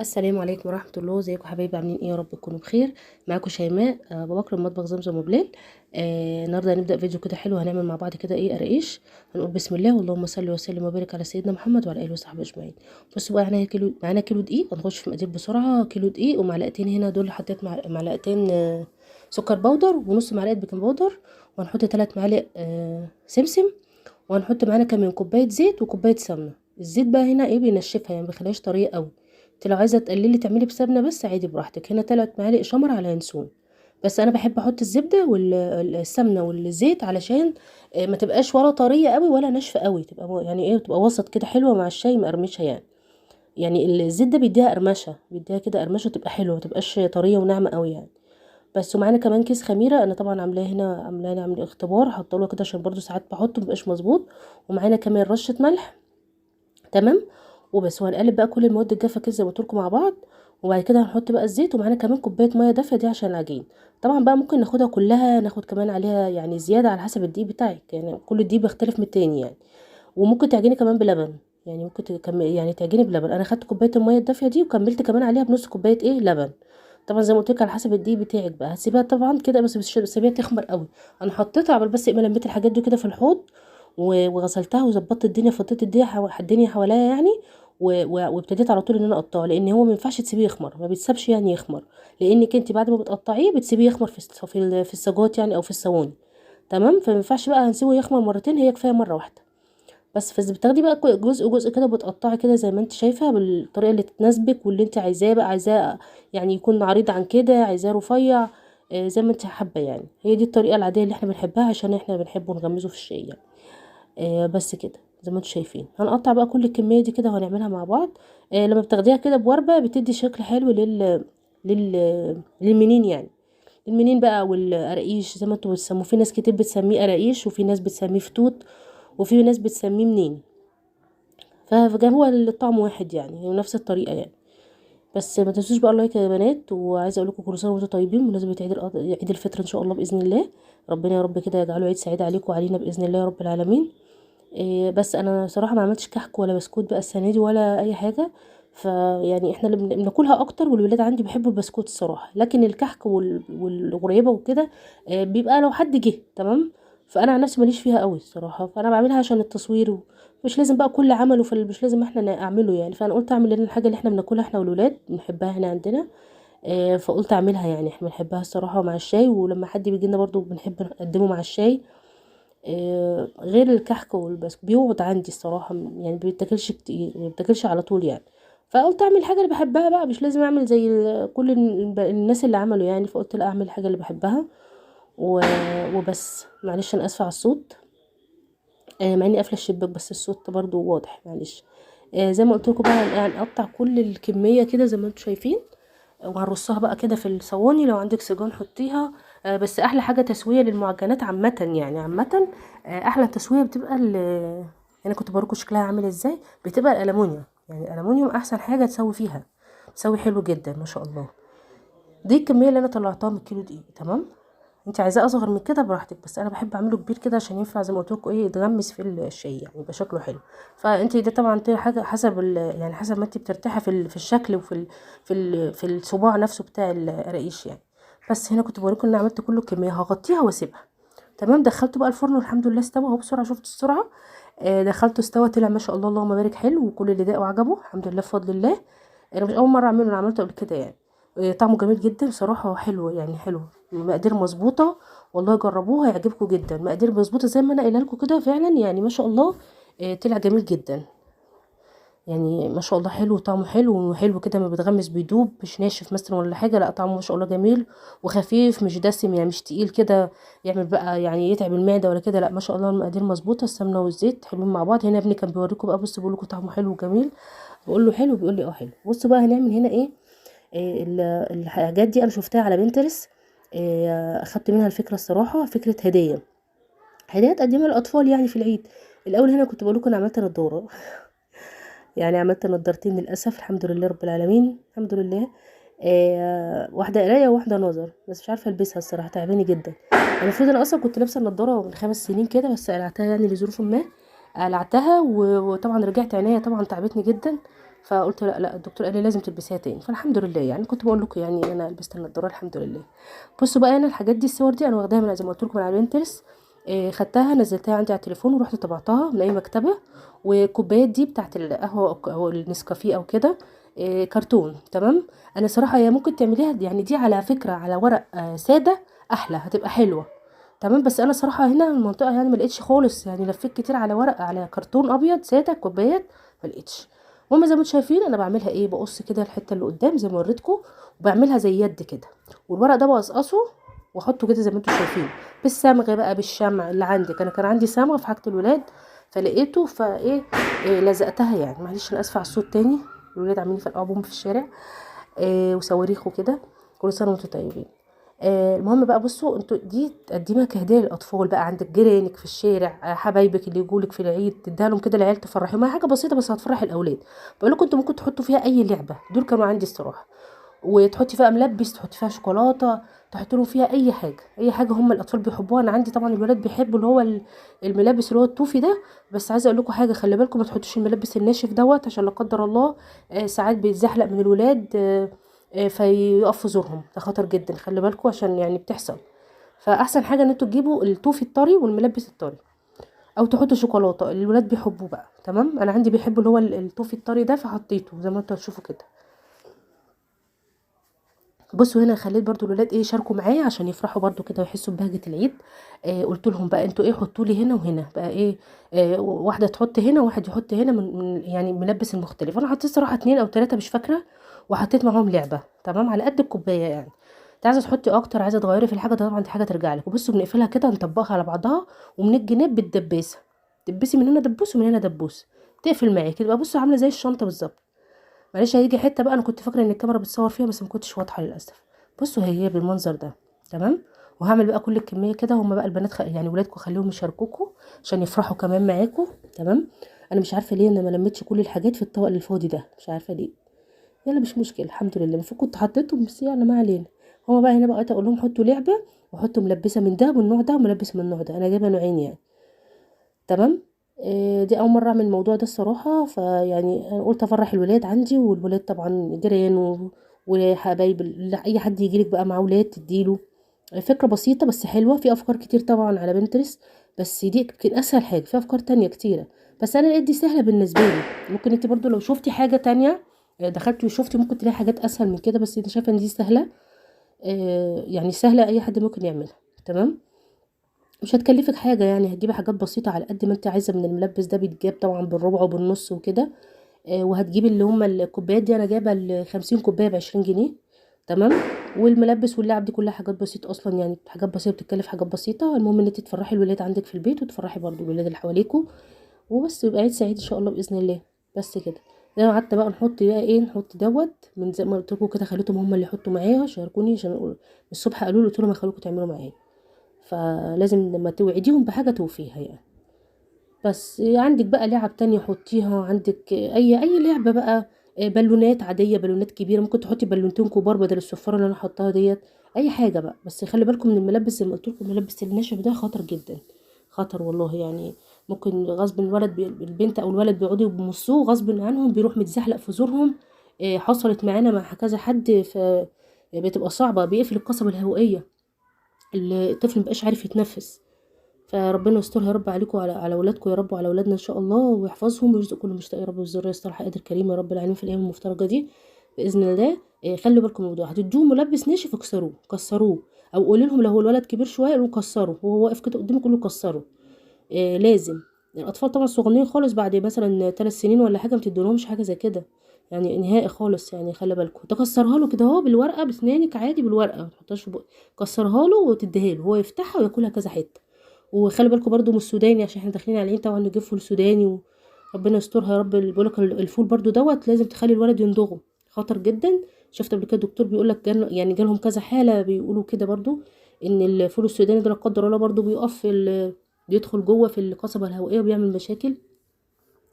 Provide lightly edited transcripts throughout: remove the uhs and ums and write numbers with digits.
السلام عليكم ورحمة الله. ازيكم حبايبي؟ عاملين ايه؟ يا رب تكونوا بخير. معاكم شيماء، ببكر من مطبخ زمزم وبلال. النهارده هنبدأ فيديو كده حلو، هنعمل مع بعض كده ايه قرقيش. هنقول بسم الله واللهم صل وسلم وبارك على سيدنا محمد وعلى اله وصحبه اجمعين. بصوا بقى، معانا كيلو دقيق. هنخش في المقادير بسرعة. كيلو دقيق ومعلقتين هنا، دول حطيت معلقتين سكر بودر ونص معلقة بيكنج بودر. وهنحط 3 معالق سمسم. وهنحط معانا كمان كوباية زيت وكوباية سمنة. الزيت بقى هنا ايه بينشفها، يعني مبيخليهاش طرية قوي. انت لو عايزه تقللي تعملي بسمنه بس عادي براحتك. هنا 3 معالق شمر على ينسون. بس انا بحب احط الزبده والسمنه والزيت علشان ما تبقاش ولا طريه قوي ولا ناشفه قوي، تبقى يعني ايه، تبقى وسط كده حلوه مع الشاي مقرمشه يعني. يعني الزيت ده بيديها قرمشه، بيديها كده قرمشه تبقى حلوه، ما تبقاش طريه وناعمه قوي يعني. بس ومعانا كمان كيس خميره، انا طبعا عامله اختبار، حاطه له كده عشان برضو ساعات بحطه مبقاش مظبوط. ومعانا كمان رشه ملح. تمام. وبس. وهنقلب بقى كل المواد الجافه كده زي ما قلت لكم مع بعض. وبعد كده هنحط بقى الزيت، ومعانا كمان كوبايه ميه دافيه دي عشان العجين. طبعا بقى ممكن ناخدها كلها، ناخد كمان عليها يعني زياده على حسب الدقيق بتاعك، يعني كل دقيق بيختلف من التاني يعني. وممكن تعجني كمان بلبن، يعني ممكن يعني تعجني بلبن. انا خدت كوبايه الميه الدافيه دي وكملت كمان عليها بنص كوبايه ايه لبن. طبعا زي ما قلت لك على حسب الدقيق بتاعك بقى، هتسيبها طبعا كده بس مش تسيبيها تخمر قوي. انا حطيتها عبال بس ما لميت الحاجات دي كده في الحوض. وغسلتها وظبطت الدنيا، فضيت الدنيا حواليا يعني. وابتديت على طول ان انا اقطعه، لان هو ما ينفعش تسيبيه يخمر، ما بيتسابش يعني يخمر. لانك انت بعد ما بتقطعيه بتسيبيه يخمر في السجات يعني او في الصواني. تمام. فما ينفعش بقى هنسيبه يخمر مرتين، هي كفايه مره واحده. بس بتاخدي بقى جزء جزء كده، بتقطعي كده زي ما انت شايفه بالطريقه اللي تناسبك واللي انت عايزاه بقى، عايزاه يعني يكون عريض عن كده، عايزاه رفيع. زي ما انت حابه يعني. هي دي الطريقه العاديه اللي احنا بنحبها، عشان احنا بنحبه نغمزه في الشاي يعني. بس كده زي ما انتم شايفين، هنقطع بقى كل الكميه دي كده وهنعملها مع بعض. لما بتاخديها كده بوربه بتدي شكل حلو للمنين يعني. المنين بقى والقراقيش زي ما انتوا بتسموه، في ناس كتير بتسميه قراقيش، وفي ناس بتسميه فتوت، وفي ناس بتسميه منين. هو الطعم واحد يعني، ونفس الطريقه يعني. بس ما تنسوش بقى اللايك يا بنات. وعايزه اقول لكم كل سنه وانتم طيبين بمناسبه عيد الفطر ان شاء الله باذن الله. ربنا يا رب كده يجعله عيد سعيد عليكم وعلينا باذن الله يا رب العالمين. بس انا صراحه ما عملتش كحك ولا بسكوت بقى السنه دي ولا اي حاجه. فيعني احنا اللي بناكلها اكتر، والولاد عندي بيحبوا البسكوت الصراحه، لكن الكحك والغريبه وكده بيبقى لو حد جه تمام. فانا عن نفسي ماليش فيها قوي الصراحه، فانا بعملها عشان التصوير. مش لازم بقى كل عمله مش لازم احنا نعمله يعني. فانا قلت اعمل لنا الحاجه اللي احنا بناكلها احنا والولاد بنحبها هنا عندنا. فقلت اعملها يعني، احنا بنحبها الصراحه مع الشاي، ولما حد بيجي لنا برضو بنحب نقدمه مع الشاي. غير الكحك والبسكوت بيقعد عندي الصراحه، يعني بيتاكلش كتير، ما بيتاكلش على طول يعني. فقلت اعمل الحاجه اللي بحبها بقى، مش لازم اعمل زي كل الناس اللي عملوا يعني. فقلت لا، اعمل الحاجه اللي بحبها. وبس معلش انا اسفه على الصوت. مع اني قافله الشباك بس الصوت برضو واضح، معلش. زي ما قلت لكم بقى، هنقطع كل الكميه كده زي ما انتم شايفين. وهنرصها بقى كده في الصواني، لو عندك سيجان حطيها. بس احلى حاجه تسويه للمعجنات عامه يعني عامه. احلى تسويه بتبقى انا كنت بوريكم شكلها عامل ازاي. بتبقى الالومنيوم، يعني الالومنيوم احسن حاجه تسوي فيها. تسوي حلو جدا ما شاء الله. دي الكميه اللي انا طلعتها من الكيلو دقيق. تمام. انت عايزاه اصغر من كده براحتك، بس انا بحب اعمله كبير كده عشان ينفع زي ما قلت لكم ايه يتغمس في الشاي يعني، يبقى شكله حلو. فانت ده طبعا حاجه حسب يعني حسب ما انت بترتاحي في الشكل في الصباع نفسه بتاع القراقيش يعني. بس هنا كنت بوريكم ان أنا عملت كله كميه، هغطيها واسيبها. تمام. دخلته بقى الفرن والحمد لله استوى اهو بسرعه، شفت السرعه. دخلته استوى، طلع ما شاء الله اللهم بارك حلو، وكل اللي داقه عجبه الحمد لله بفضل الله. انا مش اول مره اعمله، انا عملته قبل كده يعني. طعمه جميل جدا بصراحه، حلو يعني حلو. مقادير مظبوطه. والله جربوها هيعجبكم جدا، مقادير مظبوطه زي ما انا قايله لكم كده فعلا يعني ما شاء الله. طلع جميل جدا. يعني ما شاء الله حلو، طعمه حلو وحلو كده، ما بيتغمس بيدوب، مش ناشف مثلا ولا حاجه، لا طعمه ما شاء الله جميل. وخفيف مش دسم يعني، مش تقيل كده. يعمل بقى يعني يتعب المعده ولا كده، لا ما شاء الله المقادير مظبوطه، السمنه والزيت حلوين مع بعض. هنا ابني كان بيوريكم بقى، بص بيقول لكم طعمه حلو وجميل. بقول له حلو، بيقول لي اه حلو. بصوا بقى هنعمل هنا ايه. الحاجات دي انا شفتها على بنترست. اخدت منها الفكره الصراحه، فكره هديه. هديه تقدمها للاطفال يعني في العيد. الاول هنا كنت بقول لكم انا عملت نضاره. يعني عملت نضارتين للاسف، الحمد لله رب العالمين الحمد لله. واحده قرايه وواحده نظر، بس مش عارفه البسها الصراحه، تعباني جدا. المفروض انا اصلا كنت لابسه النضاره من 5 سنين كده، بس قلعتها يعني لظروف ما. قلعتها وطبعا رجعت عينيا طبعا تعبتني جدا. فقلت لا الدكتور قال لي لازم تلبسيها تاني. فالحمد لله يعني كنت بقول لكم يعني انا لبست النضاره الحمد لله. بصوا بقى انا الحاجات دي الصور دي انا واخداها من زي ما قلت لكم من على بنترست. خدتها نزلتها عندي على التليفون ورحت طبعتها من اي مكتبه. والكوبايات دي بتاعت القهوه او النسكافيه او كده كرتون تمام. انا صراحه هي ممكن تعمليها يعني دي على فكره على ورق ساده احلى هتبقى حلوه تمام. بس انا صراحه هنا المنطقه يعني ما لقيتش خالص يعني لفيت كتير على ورق على كرتون ابيض ساده كوبايات ما لقيتش. المهم زي ما انتم شايفين انا بعملها ايه بقص كده الحته اللي قدام زي ما وريتكم وبعملها زي يد كده والورق ده بقصقصه واحطه كده زي ما انتم شايفين بالصمغ بقى بالشمع اللي عندك. انا كان عندي صمغ في حاجه الولاد فلقيته فايه لزقتها يعني. معلش انا اسفه على الصوت تاني الولاد عاملين يفرقعوا بوم في الشارع وصواريخ وكده. كل سنه وانتم طيبين. المهم بقى بصوا انتوا دي تقدميها كهديه للاطفال بقى عندك جيرانك في الشارع حبايبك اللي يجولك في العيد تديها لهم كده العيال تفرحهم. ما حاجه بسيطه بس هتفرح الاولاد. بقول لكم انتوا ممكن تحطوا فيها اي لعبه دول كانوا عندي الصراحه. وتحطي فيها ملبس تحطي فيها شوكولاته تحطي لهم فيها اي حاجه اي حاجه هم الاطفال بيحبوها. انا عندي طبعا الولاد بيحبوا اللي هو الملبس اللي هو الطوفي ده. بس عايزه اقول لكم حاجه خلي بالكم ما تحطوش الملبس الناشف دوت عشان لا قدر الله ساعات بيتزحلق من الولاد فيقف في زورهم ده خطر جدا خلي بالكم عشان يعني بتحصل. فاحسن حاجه ان انتوا تجيبوا الطوفي الطري والملبس الطري او تحطوا شوكولاته الولاد بيحبوه بقى تمام. انا عندي بيحبوا اللي هو الطوفي الطري ده فحطيته زي ما انتوا هتشوفوا كده. بصوا هنا خليت برضو الولاد ايه يشاركوا معايا عشان يفرحوا برضو كده ويحسوا ببهجه العيد. قلت لهم بقى انتوا ايه حطوا لي هنا وهنا بقى ايه واحده تحط هنا وواحد يحط هنا من يعني ملبس المختلف. انا حطيت صراحه 2 أو 3 مش فاكره وحطيت معاهم لعبه تمام على قد الكوبايه يعني. انت عايزه تحطي اكتر عايزه تغيري في الحاجه ده طبعا دي حاجه ترجع لك. وبصوا بنقفلها كده نطبقها على بعضها ومن الجناب بالدباسه دبسي من هنا دبوس ومن هنا دبوس تقفل معاكي تبقى بصوا عامله زي الشنطه بالظبط. معلش هيجي حته بقى انا كنت فاكره ان الكاميرا بتصور فيها بس ما كنتش واضحه للاسف. بصوا هي بالمنظر ده تمام. وهعمل بقى كل الكميه كده هما بقى البنات يعني ولادكم خليهم يشاركوكوا عشان يفرحوا كمان معاكم تمام. انا مش عارفه ليه انا ما لميتش كل الحاجات في الطبق الفاضي ده مش عارفه ليه. يلا مش مشكله الحمد لله المفروض كنت حطيتهم بس يعني ما علينا. هما بقى هنا بقى اقول لهم حطوا لعبه وحطوا ملبسه من ده من النوع ده وملبس من النوع ده انا جايبه نوعين يعني تمام. دي اول مره اعمل الموضوع ده الصراحه فيعني انا قلت افرح الولاد عندي والولاد طبعا جيران وحبايب اي حد يجيلك بقى مع ولاد تديله. فكره بسيطه بس حلوه في افكار كتير طبعا على بنترست بس دي يمكن اسهل حاجه في افكار تانية كتيره. بس انا لقيت دي سهله بالنسبه لي. ممكن انت برضو لو شفتي حاجه تانية دخلتي وشفتي ممكن تلاقي حاجات اسهل من كده بس انت شايفه ان دي سهله. يعني سهله اي حد ممكن يعملها تمام. مش هتكلفك حاجة يعني هتجيبي حاجات بسيطة على قد ما انت عايزة من الملبس ده بيتجاب طبعا بالربع وبالنص وكده. وهتجيبي اللي هما الكوبايات دي انا جايبة ال50 كوباية ب20 جنيه تمام. والملبس واللعب دي كلها حاجات بسيطة اصلا يعني حاجات بسيطة بتتكلف حاجات بسيطة. المهم ان انت تفرحي الولاد عندك في البيت وتفرحي برضو الولاد اللي حواليكوا وبس يبقى عيد سعيد ان شاء الله باذن الله. بس كده زي ما قعدت بقى نحط بقى ايه نحط دوت من زي ما قلت لكم كده خليتهم هما اللي يحطوا معايا شاركوني عشان الصبح قالوا لي قلت لهم هخليكم تعملوا معايا. فلازم لما توعديهم بحاجة توفيها يعني. بس عندك بقى لعب تانية حطيها عندك اي لعبة بقى بالونات عادية بالونات كبيرة ممكن تحطي بالونتين كبار بدل الصفارة اللي انا حطاها ديت. اي حاجة بقى بس خلي بالكم من الملبس زي ما قلت لكم الملبس الناشف ده خطر جدا خطر والله يعني. ممكن غصب الولد البنت او الولد بيقعدوا يبصوه غصب عنهم بيروح متزحلق في زورهم. حصلت معانا مع كذا حد بتبقى صعبة بيقفل القصبة الهوائية الطفل مبقاش عارف يتنفس. فربنا يسترها يا رب عليكم على ولادكم يا رب وعلى ولادنا ان شاء الله ويحفظهم ويرزق كل مشتاق يا رب بالذريه الصالحه قادر كريم يا رب العالمين في الايام المفترجه دي باذن الله. خلوا بالكم من الموضوع هتدوه ملبس ناشف اكسروه كسروه او قولوا لهم لو هو الولد كبير شويه قولوا كسره وهو واقف كده قدامك قولوا كسره. لازم الاطفال طبعا الصغننين خالص بعد مثلا 3 سنين ولا حاجه ما تدولهمش حاجه زي كده يعني نهائي خالص يعني. خلي بالكم تكسرها له كده اهو بالورقه بسنانك عادي بالورقه ما تحطهاش في بقك كسرها له وتديها له هو يفتحها وياكلها كذا حته. وخلي بالكم برضو من السوداني عشان احنا داخلين على العيد طبعا نجيب فول سوداني وربنا يسترها يا رب. بيقولك الفول برضو دوت لازم تخلي الولد يندغه خطر جدا. شفت قبل كده الدكتور بيقولك يعني جالهم كذا حاله بيقولوا كده برضو ان الفول السوداني ده لا قدر الله برضو بيقف بيدخل جوه في القصبه الهوائيه وبيعمل مشاكل.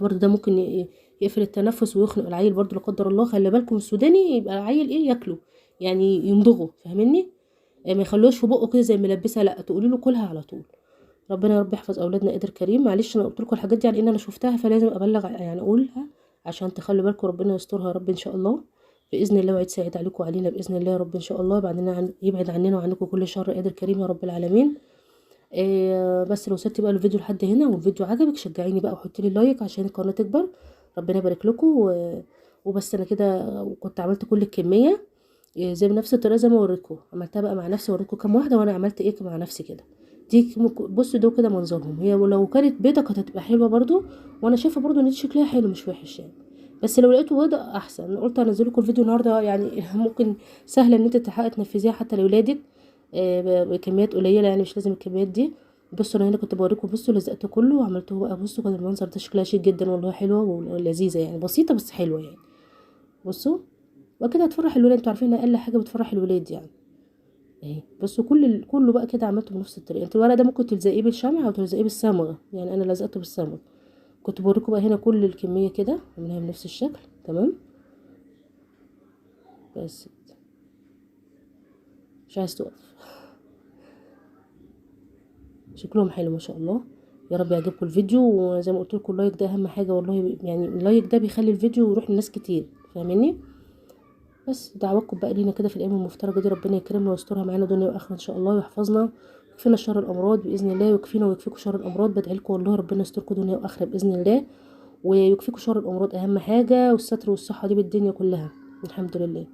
برضو ده ممكن يقفل التنفس ويخنق العيل برضو لا قدر الله. خلي بالكم السوداني يبقى العيل ايه ياكله يعني يمضغه فاهمني. ما يخلوش في بقه كده زي ملبسه لا تقولي له كلها على طول. ربنا يا رب يحفظ اولادنا قادر كريم. معلش انا قلت لكم الحاجات دي على ان انا شفتها فلازم ابلغ يعني اقولها عشان تخلوا بالكم ربنا يسترها يا رب ان شاء الله باذن الله، وعيد سعيد عليكم وعلينا باذن الله يا رب ان شاء الله. يبعد عننا وعنكم كل شر، قادر كريم يا رب العالمين. بس لو وصلتي بقى الفيديو لحد هنا والفيديو عجبك شجعيني بقى وحطي لي لايك عشان القناه تكبر، ربنا يبارك لكم. وبس انا كده كنت عملت كل الكميه زي بنفس الطريقه زي ما وريتكم، عملتها بقى مع نفسي، وريتكم كام واحده وانا عملت ايه مع نفسي كده. دي بصوا دول كده منظرهم، هي ولو كانت بيضه كانت هتبقى حلوه برضو، وانا شايفه برضو ان دي شكلها حلو مش وحش يعني. بس لو لقيته بيضه احسن. انا قلت انزل لكم الفيديو النهارده يعني ممكن سهله ان انت تحقق تنفذيها حتى لاولادك بكميات قليله، يعني مش لازم الكميات دي. بصوا انا هنا كنت بوريكم، بصوا لزقته كله وعملته بقى. بصوا كان المنظر ده شكلها شيك جدا والله، حلوه ولذيذه يعني، بسيطه بس حلوه يعني. بصوا وكده هتفرح الولاد، انتوا عارفين اقل حاجه بتفرح الولاد يعني اهي. بصوا كله بقى كده عملته بنفس الطريقه. انت الورق ده ممكن تلزقيه بالشمع او تلزقيه بالصمغه، يعني انا لزقته بالصمغه. كنت بوريكم بقى هنا كل الكميه كده عملناها بنفس الشكل تمام. بس مش عايز تقف. شكلهم حلو ما شاء الله. يا رب يعجبكم الفيديو، وزي ما قلت لكم اللايك ده اهم حاجه والله، يعني اللايك ده بيخلي الفيديو يروح لناس كتير، فاهميني؟ بس دعواتكم بقى لينا كده في الايام المفترجه دي، ربنا يكرمنا ويسترها معانا دنيا واخره ان شاء الله، ويحفظنا ويكفينا شر الامراض باذن الله، ويكفينا ويكفيكم شر الامراض. بدعي لكم والله ربنا يستركم دنيا واخره باذن الله، ويكفيكم شر الامراض اهم حاجه، والستر والصحه دي بالدنيا كلها الحمد لله.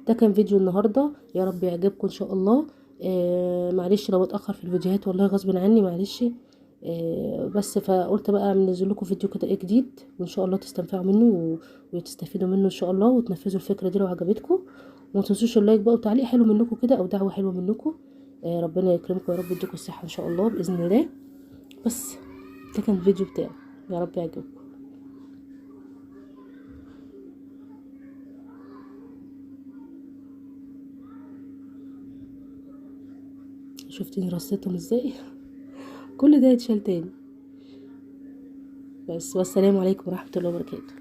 ده كان فيديو النهارده، يا رب يعجبكم ان شاء الله. معلش لو اتاخر في الفيديوهات والله غصب عني معلش. بس فقلت بقى منزل لكم فيديو كده ايه جديد، وان شاء الله تستنفعوا منه وتستفيدوا منه ان شاء الله، وتنفذوا الفكره دي لو عجبتكم. وما تنسوش اللايك بقى وتعليق حلو منكم كده او دعوه حلوه منكم. ربنا يكرمكم يا رب، يديكم الصحه ان شاء الله باذن الله. بس ده كان الفيديو بتاعي، يا رب يعجبكم. شفتيني رصيتهم ازاي؟ كل ده يتشال تاني. بس والسلام عليكم ورحمه الله وبركاته.